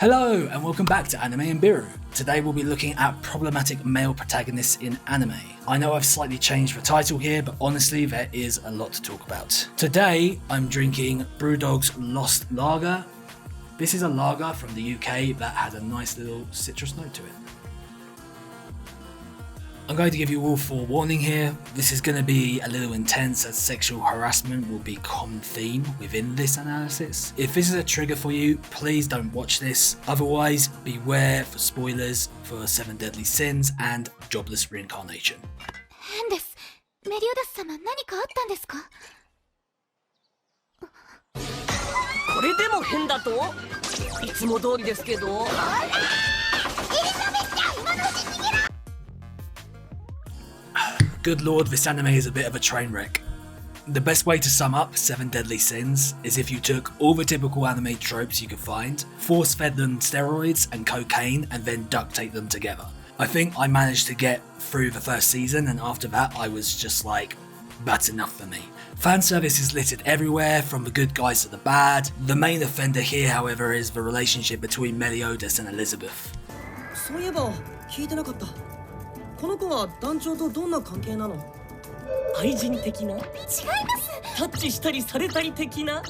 Hello and welcome back to Anime and Biru. Today we'll be looking at problematic male protagonists in anime. I know I've slightly changed the title here, but honestly there is a lot to talk about. Today I'm drinking Brewdog's Lost Lager. This is a lager from the UK that has a nice little citrus note to it. I'm going to give you all forewarning here. This is going to be a little intense as sexual harassment will be a common theme within this analysis. If this is a trigger for you, please don't watch this. Otherwise, beware for spoilers for 7 Deadly Sins and Jobless Reincarnation. 変です。メリオダス様、何かあったんですか？これでも変だと？いつも通りですけど。 Good lord, this anime is a bit of a train wreck. The best way to sum up 7 Deadly Sins is if you took all the typical anime tropes you could find, force-fed them steroids and cocaine, and then duct taped them together. I think I managed to get through the first season, and after that I was just like, that's enough for me. Fan service is littered everywhere, from the good guys to the bad. The main offender here, however, is the relationship between Meliodas and Elizabeth. そういえば聞いてなかった。この子は団長とどんな関係なの？愛人的な？違います。タッチしたりされたり的な？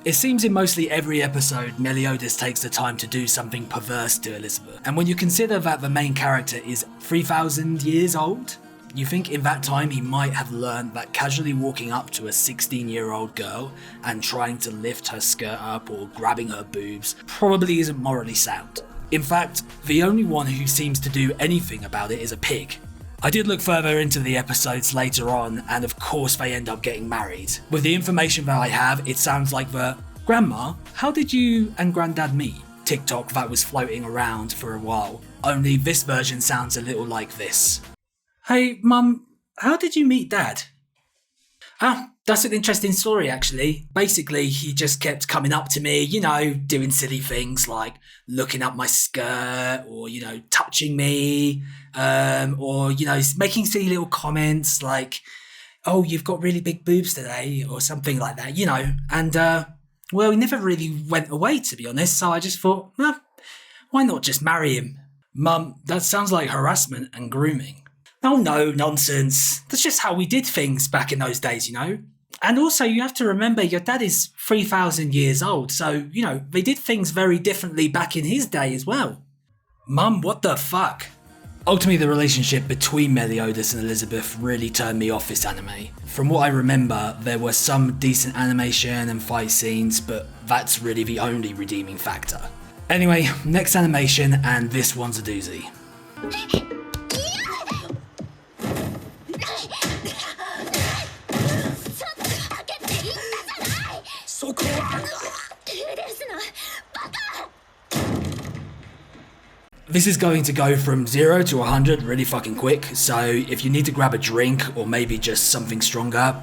It seems in mostly every episode, Meliodas takes the time to do something perverse to Elizabeth. And when you consider that the main character is 3,000 years old, you think in that time he might have learned that casually walking up to a 16-year-old girl and trying to lift her skirt up or grabbing her boobs probably isn't morally sound. In fact, the only one who seems to do anything about it is a pig. I did look further into the episodes later on, and of course they end up getting married. With the information that I have, it sounds like the "Grandma, how did you and Granddad meet?" TikTok that was floating around for a while. Only this version sounds a little like this. Hey Mum, how did you meet Dad? Ah, that's an interesting story actually. Basically, he just kept coming up to me, doing silly things like looking up my skirt or, touching me, or, making silly little comments like, oh, you've got really big boobs today or something like that, And, well, he never really went away, to be honest, so I just thought, well, why not just marry him? Mum, that sounds like harassment and grooming. Oh no, nonsense. That's just how we did things back in those days, And also, you have to remember your dad is 3,000 years old, so, they did things very differently back in his day as well. Mum, what the fuck? Ultimately, the relationship between Meliodas and Elizabeth really turned me off this anime. From what I remember, there were some decent animation and fight scenes, but that's really the only redeeming factor. Anyway, next animation, and this one's a doozy. This is going to go from 0 to 100 really fucking quick, so if you need to grab a drink or maybe just something stronger,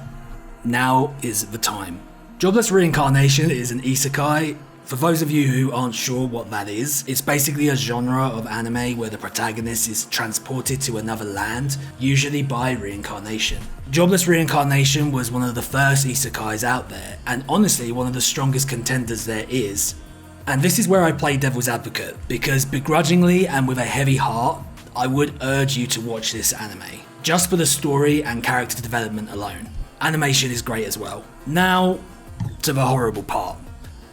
now is the time. Jobless Reincarnation is an isekai. For those of you who aren't sure what that is, it's basically a genre of anime where the protagonist is transported to another land, usually by reincarnation. Jobless Reincarnation was one of the first isekais out there, and honestly one of the strongest contenders there is. And this is where I play devil's advocate, because begrudgingly and with a heavy heart, I would urge you to watch this anime, just for the story and character development alone. Animation is great as well. Now, to the horrible part.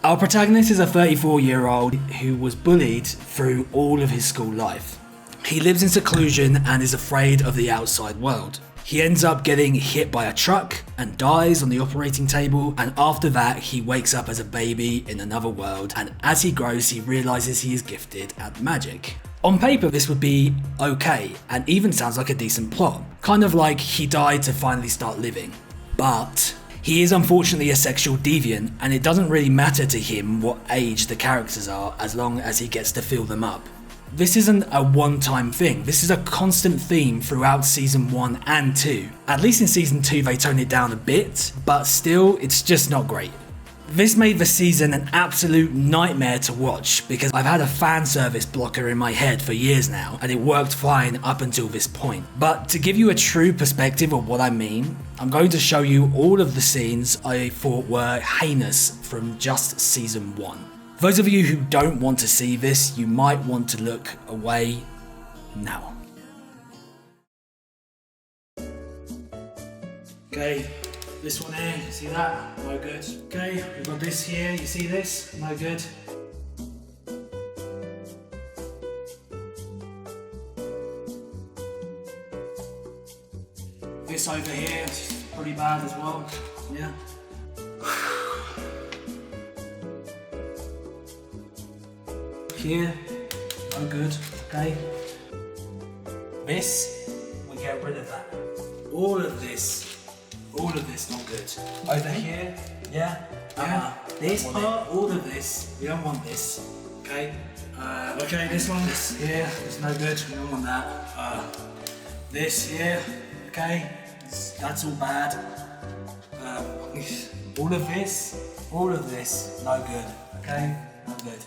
Our protagonist is a 34-year-old who was bullied through all of his school life. He lives in seclusion and is afraid of the outside world. He ends up getting hit by a truck and dies on the operating table, and after that he wakes up as a baby in another world, and as he grows he realises he is gifted at magic. On paper this would be okay, and even sounds like a decent plot, kind of like he died to finally start living. But he is unfortunately a sexual deviant, and it doesn't really matter to him what age the characters are as long as he gets to fill them up. This isn't a one-time thing, this is a constant theme throughout season 1 and 2. At least in season 2 they toned it down a bit, but still it's just not great. This made the season an absolute nightmare to watch because I've had a fan service blocker in my head for years now and it worked fine up until this point. But to give you a true perspective of what I mean, I'm going to show you all of the scenes I thought were heinous from just season 1. Those of you who don't want to see this, you might want to look away now. Okay, this one here, see that? No good. Okay, we've got this here, you see this? No good. This over here, pretty bad as well, yeah. Here, no good, okay. This, we get rid of that. All of this, not good. Over here, yeah. This part, all of this, we don't want this, okay. Okay, this one, this here, it's no good, we don't want that. This here, okay, that's all bad. All of this, no good, okay, no good.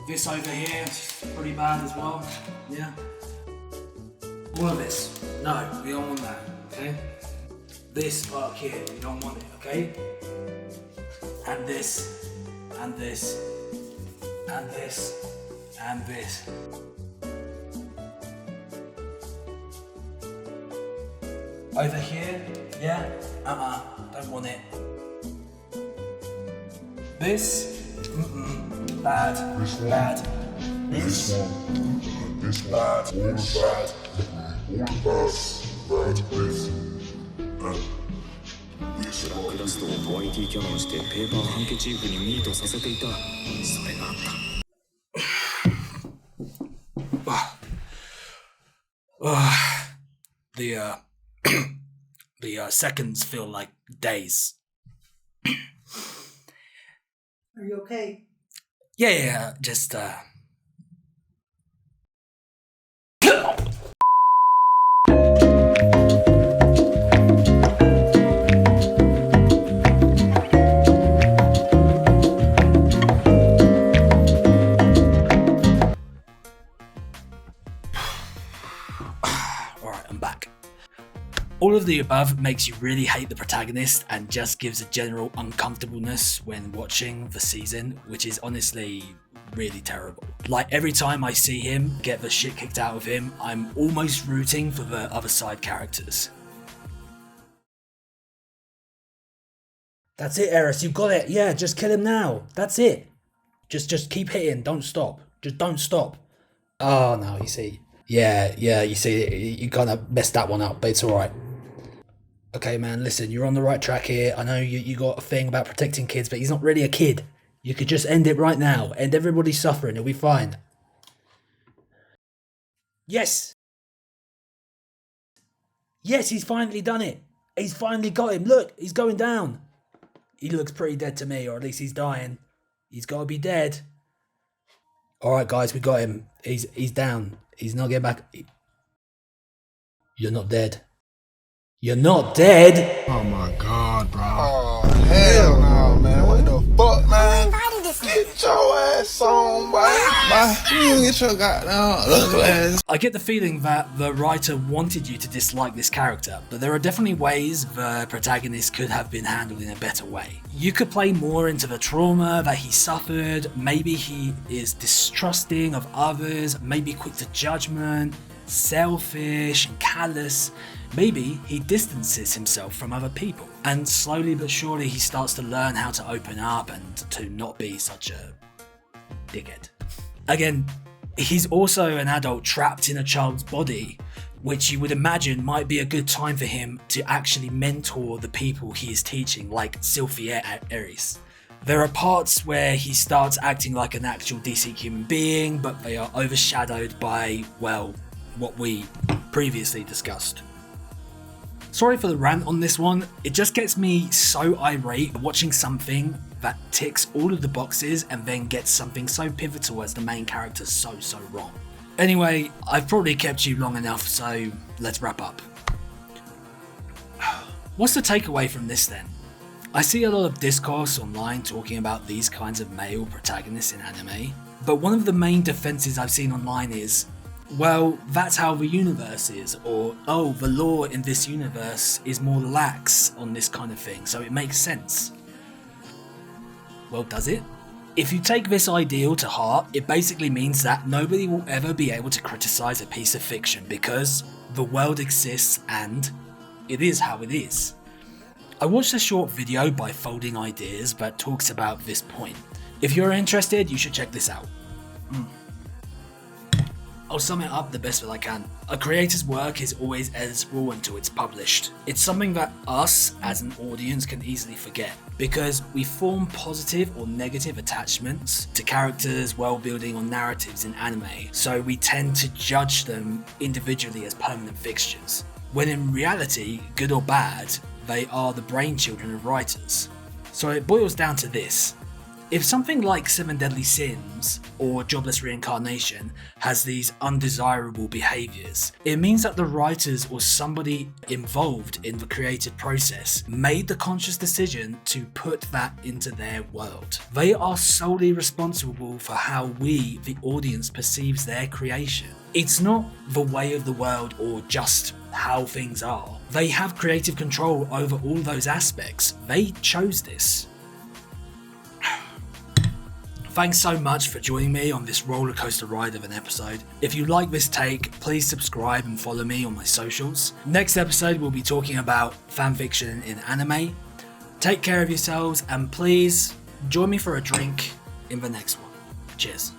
This over here, pretty bad as well, yeah. All of this, no, we don't want that, okay. This part here, we don't want it, okay. And this, and this, and this, and this. Over here, yeah, don't want it. This, bad, bad. This one, this bad, all is bad, all is bad, this, this クラストをホワイティキャノンしてペーパーハンケチーフにミートさせていた。それがあった。The seconds feel like days. Are you okay? Yeah, just Alright, I'm back. All of the above makes you really hate the protagonist and just gives a general uncomfortableness when watching the season, which is honestly really terrible. Like every time I see him get the shit kicked out of him, I'm almost rooting for the other side characters. That's it, Eris, you got it. Yeah, just kill him now. That's it. Just keep hitting, don't stop. Just don't stop. Oh no, you see. Yeah, you see, you kind of messed that one up, but it's alright. Okay, man, listen, you're on the right track here. I know you got a thing about protecting kids, but he's not really a kid. You could just end it right now. End everybody's suffering. It'll be fine. Yes! Yes, he's finally done it. He's finally got him. Look, he's going down. He looks pretty dead to me, or at least he's dying. He's got to be dead. Alright, guys, we got him. He's down. He's not getting back. You're not dead. You're not dead? Oh my god, bro. Oh, hell no, man. What the fuck, man? Get your ass on, boy. You get your goddamn ugly ass. I get the feeling that the writer wanted you to dislike this character, but there are definitely ways the protagonist could have been handled in a better way. You could play more into the trauma that he suffered. Maybe he is distrusting of others, maybe quick to judgment, selfish and callous. Maybe he distances himself from other people, and slowly but surely he starts to learn how to open up and to not be such a dickhead. Again, he's also an adult trapped in a child's body, which you would imagine might be a good time for him to actually mentor the people he is teaching, like Sylphia at Eris. There are parts where he starts acting like an actual decent human being, but they are overshadowed by, well, what we previously discussed. Sorry for the rant on this one, it just gets me so irate watching something that ticks all of the boxes and then gets something so pivotal as the main character so wrong. Anyway, I've probably kept you long enough, so let's wrap up. What's the takeaway from this then? I see a lot of discourse online talking about these kinds of male protagonists in anime, but one of the main defenses I've seen online is, well, that's how the universe is, or, oh, the law in this universe is more lax on this kind of thing, so it makes sense. Well, does it? If you take this ideal to heart, it basically means that nobody will ever be able to criticize a piece of fiction because the world exists and it is how it is. I watched a short video by Folding Ideas that talks about this point. If you're interested, you should check this out. I'll sum it up the best that I can. A creator's work is always editable until it's published. It's something that us, as an audience, can easily forget, because we form positive or negative attachments to characters, world building, or narratives in anime, so we tend to judge them individually as permanent fixtures, when in reality, good or bad, they are the brainchildren of writers. So it boils down to this. If something like Seven Deadly Sins or Jobless Reincarnation has these undesirable behaviours, it means that the writers or somebody involved in the creative process made the conscious decision to put that into their world. They are solely responsible for how we, the audience, perceives their creation. It's not the way of the world or just how things are. They have creative control over all those aspects. They chose this. Thanks so much for joining me on this roller coaster ride of an episode. If you like this take, please subscribe and follow me on my socials. Next episode we'll be talking about fanfiction in anime. Take care of yourselves and please join me for a drink in the next one. Cheers.